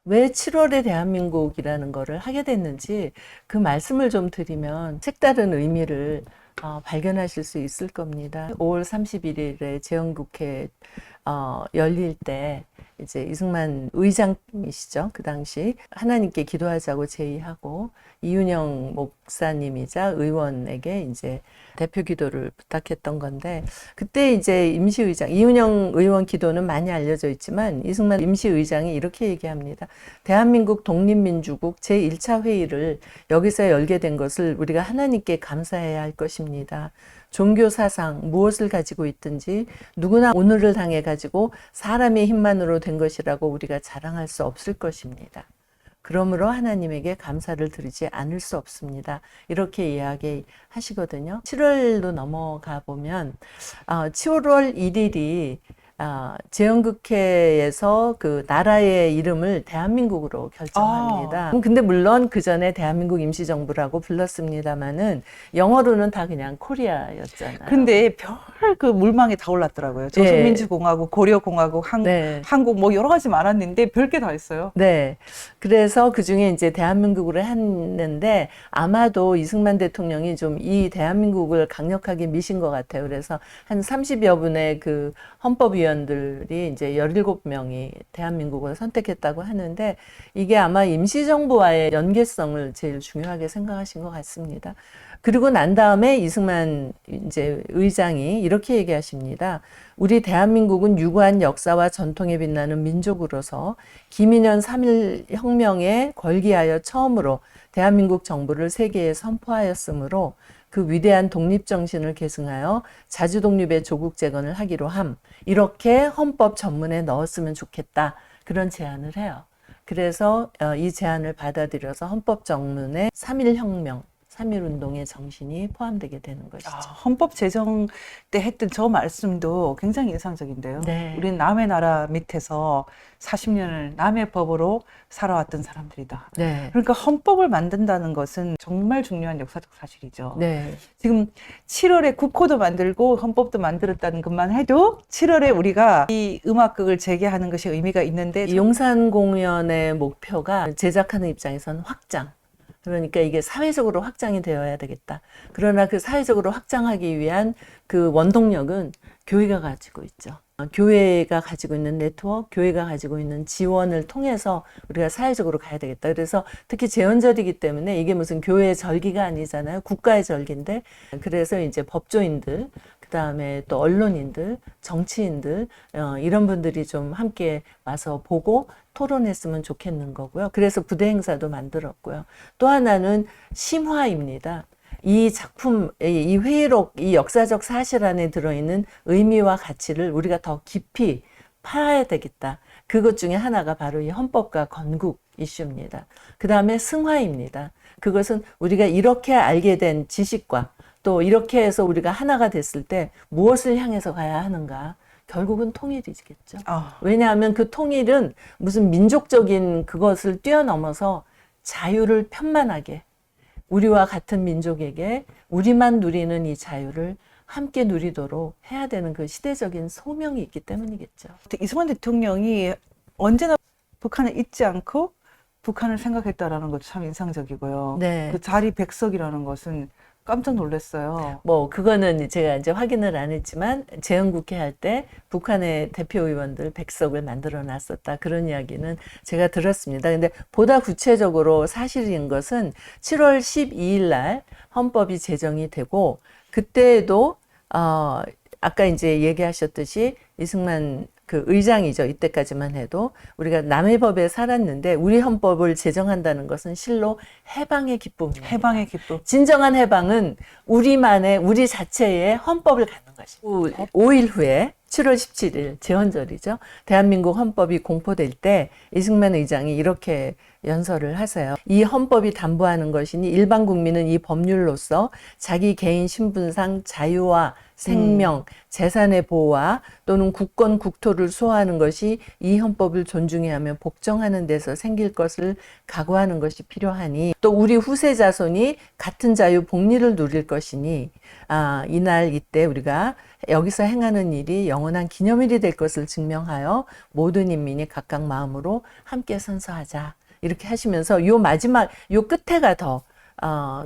왜 7월에 대한민국이라는 거를 하게 됐는지 그 말씀을 좀 드리면 색다른 의미를 발견하실 수 있을 겁니다. 5월 31일에 재헌국회 열릴 때 이제 이승만 의장이시죠. 그 당시 하나님께 기도하자고 제의하고 이윤영 목사님이자 의원에게 이제 대표 기도를 부탁했던 건데, 그때 이제 임시의장, 이윤영 의원 기도는 많이 알려져 있지만 이승만 임시의장이 이렇게 얘기합니다. 대한민국 독립민주국 제1차 회의를 여기서 열게 된 것을 우리가 하나님께 감사해야 할 것입니다. 종교 사상 무엇을 가지고 있든지 누구나 오늘을 당해 가지고 사람의 힘만으로 된 것이라고 우리가 자랑할 수 없을 것입니다. 그러므로 하나님에게 감사를 드리지 않을 수 없습니다. 이렇게 이야기하시거든요. 7월로 넘어가 보면 7월 1일이 재헌국회에서 그 나라의 이름을 대한민국으로 결정합니다. 근데 물론 그 전에 대한민국 임시정부라고 불렀습니다만은 영어로는 다 그냥 코리아였잖아요. 근데 별 그 물망에 다 올랐더라고요. 조선민주공화국, 고려공화국, 한국 뭐 여러 가지 많았는데 별게 다 있어요. 네. 그래서 그 중에 이제 대한민국으로 했는데 아마도 이승만 대통령이 좀 이 대한민국을 강력하게 미신 것 같아요. 그래서 한 30여 분의 그 헌법위원들이 이제 17명이 대한민국을 선택했다고 하는데, 이게 아마 임시정부와의 연계성을 제일 중요하게 생각하신 것 같습니다. 그리고 난 다음에 이승만 이제 의장이 이렇게 얘기하십니다. 우리 대한민국은 유구한 역사와 전통에 빛나는 민족으로서 김인현 3.1혁명에 걸기하여 처음으로 대한민국 정부를 세계에 선포하였으므로 그 위대한 독립정신을 계승하여 자주독립의 조국 재건을 하기로 함. 이렇게 헌법 전문에 넣었으면 좋겠다. 그런 제안을 해요. 그래서 이 제안을 받아들여서 헌법 전문에 3.1혁명, 3.1운동의 정신이 포함되게 되는 것이죠. 헌법 제정 때 했던 저 말씀도 굉장히 인상적인데요. 네. 우리는 남의 나라 밑에서 40년을 남의 법으로 살아왔던 사람들이다. 네. 그러니까 헌법을 만든다는 것은 정말 중요한 역사적 사실이죠. 네. 지금 7월에 국호도 만들고 헌법도 만들었다는 것만 해도 7월에 우리가 이 음악극을 재개하는 것이 의미가 있는데, 이 용산 공연의 목표가 제작하는 입장에서는 확장. 그러니까 이게 사회적으로 확장이 되어야 되겠다. 그러나 그 사회적으로 확장하기 위한 그 원동력은 교회가 가지고 있죠. 교회가 가지고 있는 네트워크, 교회가 가지고 있는 지원을 통해서 우리가 사회적으로 가야 되겠다. 그래서 특히 제헌절이기 때문에 이게 무슨 교회의 절기가 아니잖아요. 국가의 절기인데, 그래서 이제 법조인들, 그 다음에 또 언론인들, 정치인들, 이런 분들이 좀 함께 와서 보고 토론했으면 좋겠는 거고요. 그래서 부대 행사도 만들었고요. 또 하나는 심화입니다. 이 작품, 이 회의록, 이 역사적 사실 안에 들어있는 의미와 가치를 우리가 더 깊이 파야 되겠다. 그것 중에 하나가 바로 이 헌법과 건국 이슈입니다. 그 다음에 승화입니다. 그것은 우리가 이렇게 알게 된 지식과 또 이렇게 해서 우리가 하나가 됐을 때 무엇을 향해서 가야 하는가? 결국은 통일이겠죠. 왜냐하면 그 통일은 무슨 민족적인 그것을 뛰어넘어서 자유를 편만하게, 우리와 같은 민족에게 우리만 누리는 이 자유를 함께 누리도록 해야 되는 그 시대적인 소명이 있기 때문이겠죠. 이승만 대통령이 언제나 북한을 잊지 않고 북한을 생각했다라는 것도 참 인상적이고요. 네. 그 자리 백석이라는 것은 깜짝 놀랐어요. 뭐 그거는 제가 이제 확인을 안 했지만 재헌국회 할 때 북한의 대표 의원들 100석을 만들어 놨었다, 그런 이야기는 제가 들었습니다. 근데 보다 구체적으로 사실인 것은 7월 12일 날 헌법이 제정이 되고, 그때에도 아까 이제 얘기하셨듯이 이승만 그 의장이죠. 이때까지만 해도 우리가 남의 법에 살았는데 우리 헌법을 제정한다는 것은 실로 해방의 기쁨입니다. 해방의 기쁨. 진정한 해방은 우리 자체의 헌법을 갖는 것입니다. 5일 후에 7월 17일 재헌절이죠. 대한민국 헌법이 공포될 때 이승만 의장이 이렇게 연설을 하세요. 이 헌법이 담보하는 것이니 일반 국민은 이 법률로서 자기 개인 신분상 자유와 생명, 재산의 보호와 또는 국권, 국토를 수호하는 것이 이 헌법을 존중해야 하며 복종하는 데서 생길 것을 각오하는 것이 필요하니 또 우리 후세 자손이 같은 자유, 복리를 누릴 것이니 이날 이때 우리가 여기서 행하는 일이 영원한 기념일이 될 것을 증명하여 모든 인민이 각각 마음으로 함께 선서하자. 이렇게 하시면서 요 마지막, 요 끝에가 더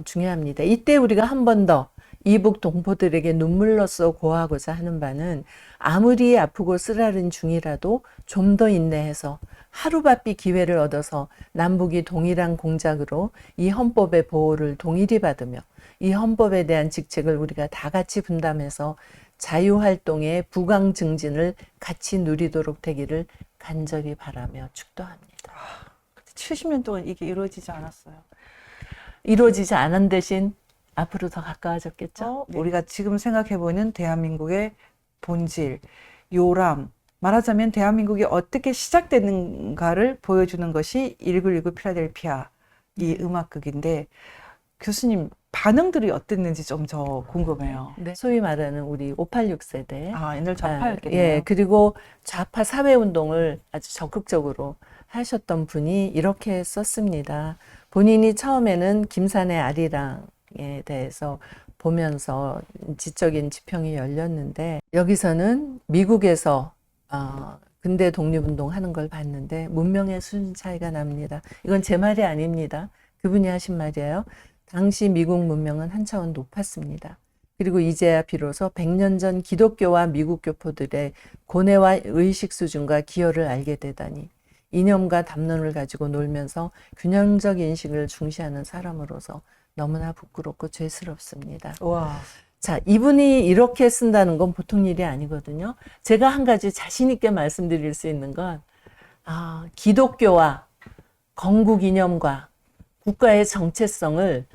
중요합니다. 이때 우리가 한 번 더 이북 동포들에게 눈물로써 고하고자 하는 바는 아무리 아프고 쓰라린 중이라도 좀 더 인내해서 하루바삐 기회를 얻어서 남북이 동일한 공작으로 이 헌법의 보호를 동일히 받으며 이 헌법에 대한 직책을 우리가 다 같이 분담해서 자유활동의 부강 증진을 같이 누리도록 되기를 간절히 바라며 축도합니다. 70년 동안 이게 이루어지지 않았어요. 이루어지지 않은 대신 앞으로 더 가까워졌겠죠? 네. 우리가 지금 생각해보는 대한민국의 본질, 요람, 말하자면 대한민국이 어떻게 시작됐는가를 보여주는 것이 1919 필라델피아 이 음악극인데 교수님 반응들이 어땠는지 좀 저 궁금해요. 네. 소위 말하는 우리 586 세대. 옛날 좌파였겠네요. 예, 그리고 좌파 사회운동을 아주 적극적으로 하셨던 분이 이렇게 썼습니다. 본인이 처음에는 김산의 아리랑에 대해서 보면서 지적인 지평이 열렸는데 여기서는 미국에서 근대 독립운동 하는 걸 봤는데 문명의 수준 차이가 납니다. 이건 제 말이 아닙니다. 그분이 하신 말이에요. 당시 미국 문명은 한 차원 높았습니다. 그리고 이제야 비로소 100년 전 기독교와 미국 교포들의 고뇌와 의식 수준과 기여를 알게 되다니 이념과 담론을 가지고 놀면서 균형적 인식을 중시하는 사람으로서 너무나 부끄럽고 죄스럽습니다. 와. 자, 이분이 이렇게 쓴다는 건 보통 일이 아니거든요. 제가 한 가지 자신 있게 말씀드릴 수 있는 건 기독교와 건국 이념과 국가의 정체성을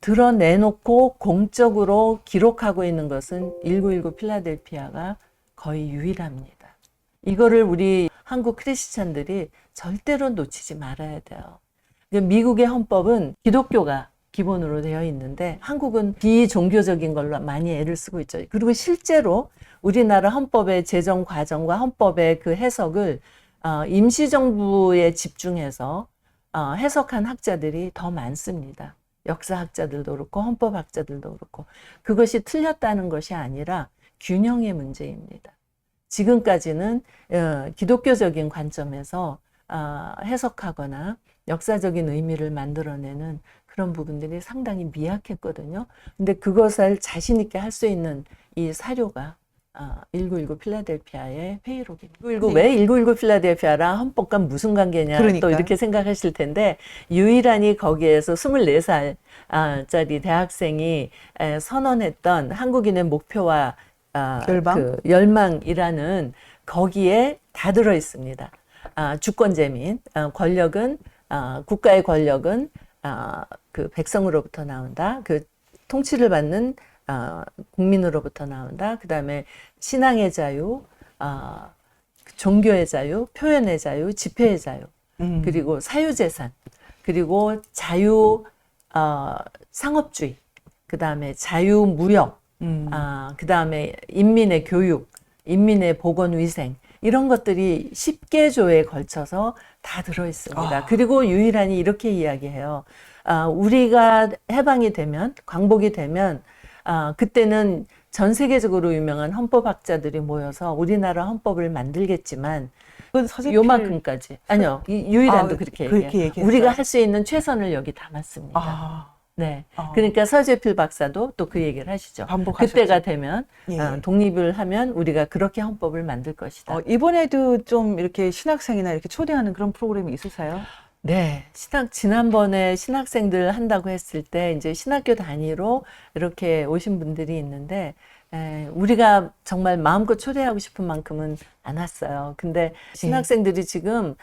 드러내놓고 공적으로 기록하고 있는 것은 1919 필라델피아가 거의 유일합니다. 이거를 우리 한국 크리스찬들이 절대로 놓치지 말아야 돼요. 미국의 헌법은 기독교가 기본으로 되어 있는데 한국은 비종교적인 걸로 많이 애를 쓰고 있죠. 그리고 실제로 우리나라 헌법의 제정 과정과 헌법의 그 해석을 임시정부에 집중해서 해석한 학자들이 더 많습니다. 역사학자들도 그렇고 헌법학자들도 그렇고 그것이 틀렸다는 것이 아니라 균형의 문제입니다. 지금까지는 기독교적인 관점에서 해석하거나 역사적인 의미를 만들어내는 그런 부분들이 상당히 미약했거든요. 근데 그것을 자신 있게 할 수 있는 이 사료가 1919 필라델피아의 회의록입니다. 1919 왜 1919 필라델피아랑 헌법과 무슨 관계냐 그러니까요. 또 이렇게 생각하실 텐데 유일하니 거기에서 24살짜리 대학생이 선언했던 한국인의 목표와 열방? 그 열망이라는 거기에 다 들어 있습니다. 주권제민 권력은 국가의 권력은 그 백성으로부터 나온다. 그 통치를 받는 국민으로부터 나온다. 그 다음에 신앙의 자유, 종교의 자유, 표현의 자유, 집회의 자유, 그리고 사유재산, 그리고 자유 상업주의, 그 다음에 자유무역, 그 다음에 인민의 교육, 인민의 보건위생 이런 것들이 10개조에 걸쳐서 다 들어있습니다. 그리고 유일하니 이렇게 이야기해요. 우리가 해방이 되면, 광복이 되면 그때는 전 세계적으로 유명한 헌법학자들이 모여서 우리나라 헌법을 만들겠지만 요만큼까지 아니요 유일한도 그렇게 얘기해요. 우리가 할 수 있는 최선을 여기 담았습니다. 네, 그러니까 서재필 박사도 또 그 얘기를 하시죠. 반복하셨죠. 그때가 되면 예. 독립을 하면 우리가 그렇게 헌법을 만들 것이다. 이번에도 좀 이렇게 신학생이나 이렇게 초대하는 그런 프로그램이 있으세요? 네, 지난번에 신학생들 한다고 했을 때 이제 신학교 단위로 이렇게 오신 분들이 있는데 우리가 정말 마음껏 초대하고 싶은 만큼은 안 왔어요. 근데 신학생들이 지금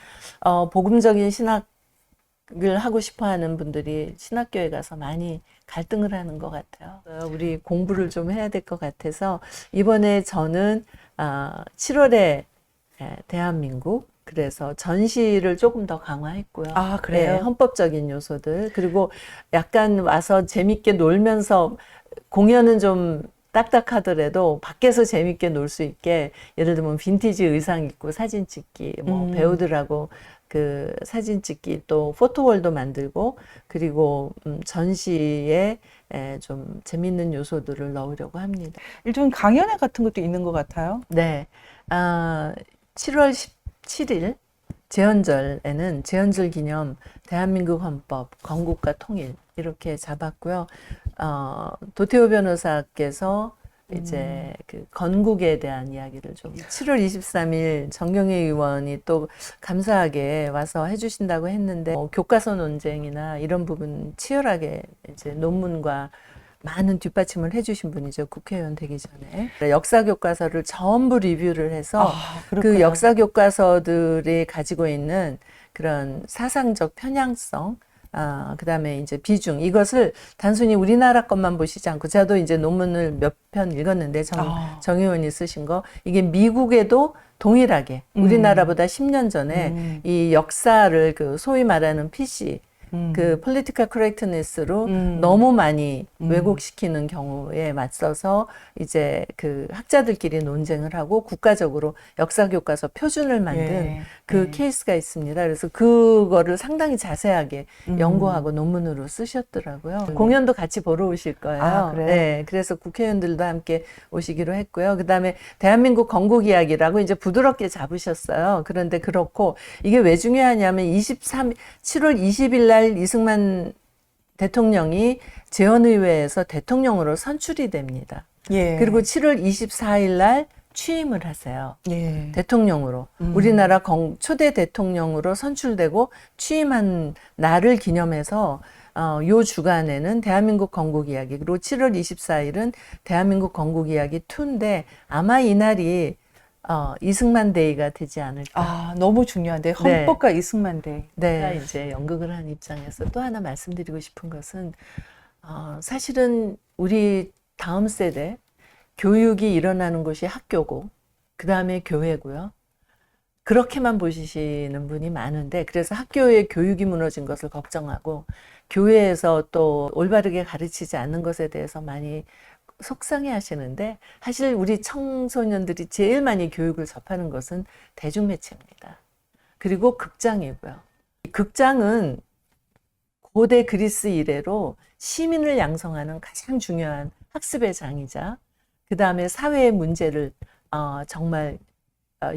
복음적인 신학을 하고 싶어 하는 분들이 신학교에 가서 많이 갈등을 하는 것 같아요. 우리 공부를 좀 해야 될 것 같아서 이번에 저는 7월에 대한민국 그래서 전시를 조금 더 강화했고요. 아, 그래요? 네, 헌법적인 요소들. 그리고 약간 와서 재밌게 놀면서 공연은 좀 딱딱하더라도 밖에서 재밌게 놀 수 있게 예를 들면 빈티지 의상 입고 사진 찍기, 뭐 배우들하고 그 사진 찍기 또 포토월도 만들고 그리고 전시에 좀 재밌는 요소들을 넣으려고 합니다. 일종의 강연회 같은 것도 있는 것 같아요. 네. 7월 17일 제헌절에는 제헌절 기념 대한민국 헌법, 건국과 통일 이렇게 잡았고요. 도태호 변호사께서 이제 그 건국에 대한 이야기를 좀 7월 23일 정경혜 의원이 또 감사하게 와서 해주신다고 했는데 교과서 논쟁이나 이런 부분 치열하게 이제 논문과 많은 뒷받침을 해주신 분이죠. 국회의원 되기 전에. 역사 교과서를 전부 리뷰를 해서 그 그렇구나. 역사 교과서들이 가지고 있는 그런 사상적 편향성, 그다음에 이제 비중, 이것을 단순히 우리나라 것만 보시지 않고, 저도 이제 논문을 몇 편 읽었는데, 정 의원이 쓰신 거, 이게 미국에도 동일하게, 우리나라보다 10년 전에 이 역사를 그 소위 말하는 PC, 그 political correctness로 너무 많이 왜곡시키는 경우에 맞서서 이제 그 학자들끼리 논쟁을 하고 국가적으로 역사 교과서 표준을 만든 예, 그 케이스가 있습니다. 그래서 그거를 상당히 자세하게 연구하고 논문으로 쓰셨더라고요. 공연도 같이 보러 오실 거예요. 아, 그래요? 네, 그래서 국회의원들도 함께 오시기로 했고요. 그다음에 대한민국 건국 이야기라고 이제 부드럽게 잡으셨어요. 그런데 그렇고 이게 왜 중요하냐면 7월 20일 날 이승만 대통령이 재헌의회에서 대통령으로 선출이 됩니다. 예. 그리고 7월 24일 날 취임을 하세요. 예. 대통령으로. 우리나라 초대 대통령으로 선출되고 취임한 날을 기념해서 요 주간에는 대한민국 건국 이야기, 그리고 7월 24일은 대한민국 건국 이야기 2인데 아마 이날이 이승만 데이가 되지 않을까. 너무 중요한데 헌법과 이승만 데이. 제가 이제 연극을 하는 입장에서 또 하나 말씀드리고 싶은 것은 사실은 우리 다음 세대 교육이 일어나는 곳이 학교고 그 다음에 교회고요. 그렇게만 보시는 분이 많은데 그래서 학교의 교육이 무너진 것을 걱정하고 교회에서 또 올바르게 가르치지 않는 것에 대해서 많이 속상해 하시는데 사실 우리 청소년들이 제일 많이 교육을 접하는 것은 대중매체입니다. 그리고 극장이고요. 극장은 고대 그리스 이래로 시민을 양성하는 가장 중요한 학습의 장이자 그 다음에 사회의 문제를 정말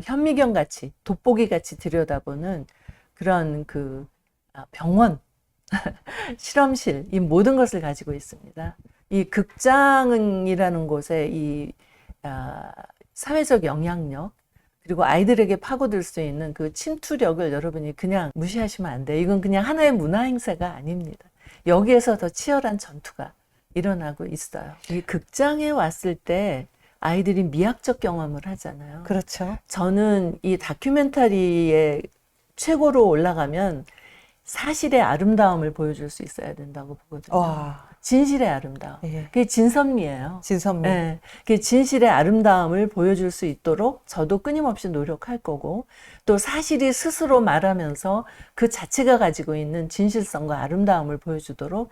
현미경 같이 돋보기 같이 들여다보는 그런 그 병원, 실험실 이 모든 것을 가지고 있습니다. 이 극장이라는 곳에 이 사회적 영향력 그리고 아이들에게 파고들 수 있는 그 침투력을 여러분이 그냥 무시하시면 안 돼요. 이건 그냥 하나의 문화 행사가 아닙니다. 여기에서 더 치열한 전투가 일어나고 있어요. 이 극장에 왔을 때 아이들이 미학적 경험을 하잖아요. 그렇죠. 저는 이 다큐멘터리에 최고로 올라가면 사실의 아름다움을 보여줄 수 있어야 된다고 보거든요. 와. 진실의 아름다움. 예. 그게 진선미예요. 진선미. 네. 그 진실의 아름다움을 보여줄 수 있도록 저도 끊임없이 노력할 거고 또 사실이 스스로 말하면서 그 자체가 가지고 있는 진실성과 아름다움을 보여주도록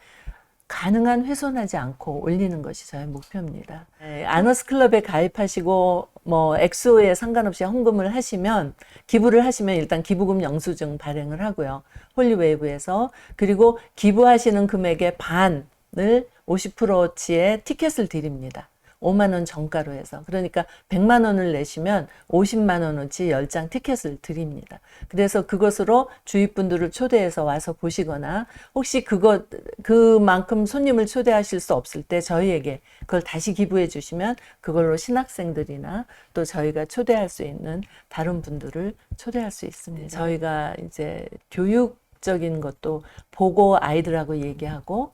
가능한 훼손하지 않고 올리는 것이 저의 목표입니다. 네, 아너스 클럽에 가입하시고 뭐 액수에 상관없이 헌금을 하시면 기부를 하시면 일단 기부금 영수증 발행을 하고요. 홀리웨이브에서 그리고 기부하시는 금액의 반을 50%치의 티켓을 드립니다. 5만 원 정가로 해서. 그러니까 100만 원을 내시면 50만 원어치 10장 티켓을 드립니다. 그래서 그것으로 주위 분들을 초대해서 와서 보시거나 혹시 그만큼 손님을 초대하실 수 없을 때 저희에게 그걸 다시 기부해 주시면 그걸로 신학생들이나 또 저희가 초대할 수 있는 다른 분들을 초대할 수 있습니다. 저희가 이제 교육적인 것도 보고 아이들하고 얘기하고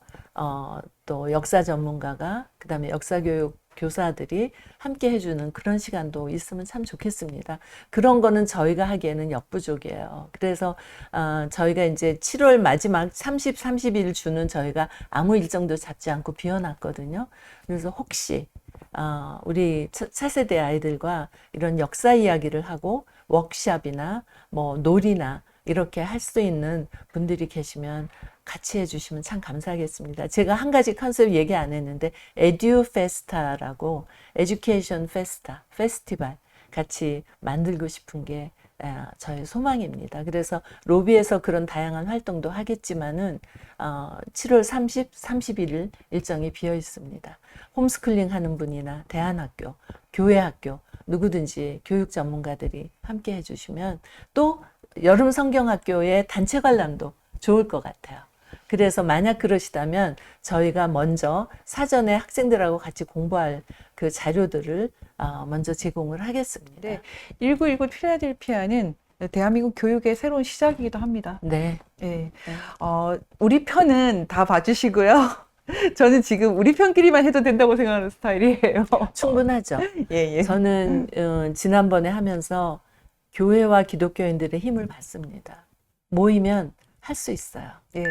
또 역사 전문가가 그다음에 역사교육 교사들이 함께 해주는 그런 시간도 있으면 참 좋겠습니다. 그런 거는 저희가 하기에는 역부족이에요. 그래서 저희가 이제 7월 마지막 30, 31일 주는 저희가 아무 일정도 잡지 않고 비워놨거든요. 그래서 혹시 우리 차세대 아이들과 이런 역사 이야기를 하고 워크샵이나 뭐 놀이나 이렇게 할 수 있는 분들이 계시면 같이 해주시면 참 감사하겠습니다. 제가 한 가지 컨셉 얘기 안 했는데 에듀페스타라고 에듀케이션 페스타, 페스티벌 같이 만들고 싶은 게 저의 소망입니다. 그래서 로비에서 그런 다양한 활동도 하겠지만은 7월 30, 31일 일정이 비어 있습니다. 홈스쿨링 하는 분이나 대안학교, 교회학교 누구든지 교육 전문가들이 함께 해주시면 또 여름 성경학교의 단체 관람도 좋을 것 같아요. 그래서 만약 그러시다면 저희가 먼저 사전에 학생들하고 같이 공부할 그 자료들을 먼저 제공을 하겠습니다. 네, 1919 필라델피아는 대한민국 교육의 새로운 시작이기도 합니다. 네. 네. 우리 편은 다 봐주시고요. 저는 지금 우리 편끼리만 해도 된다고 생각하는 스타일이에요. 충분하죠. 예, 예. 저는 지난번에 하면서 교회와 기독교인들의 힘을 받습니다. 모이면 할 수 있어요. 예.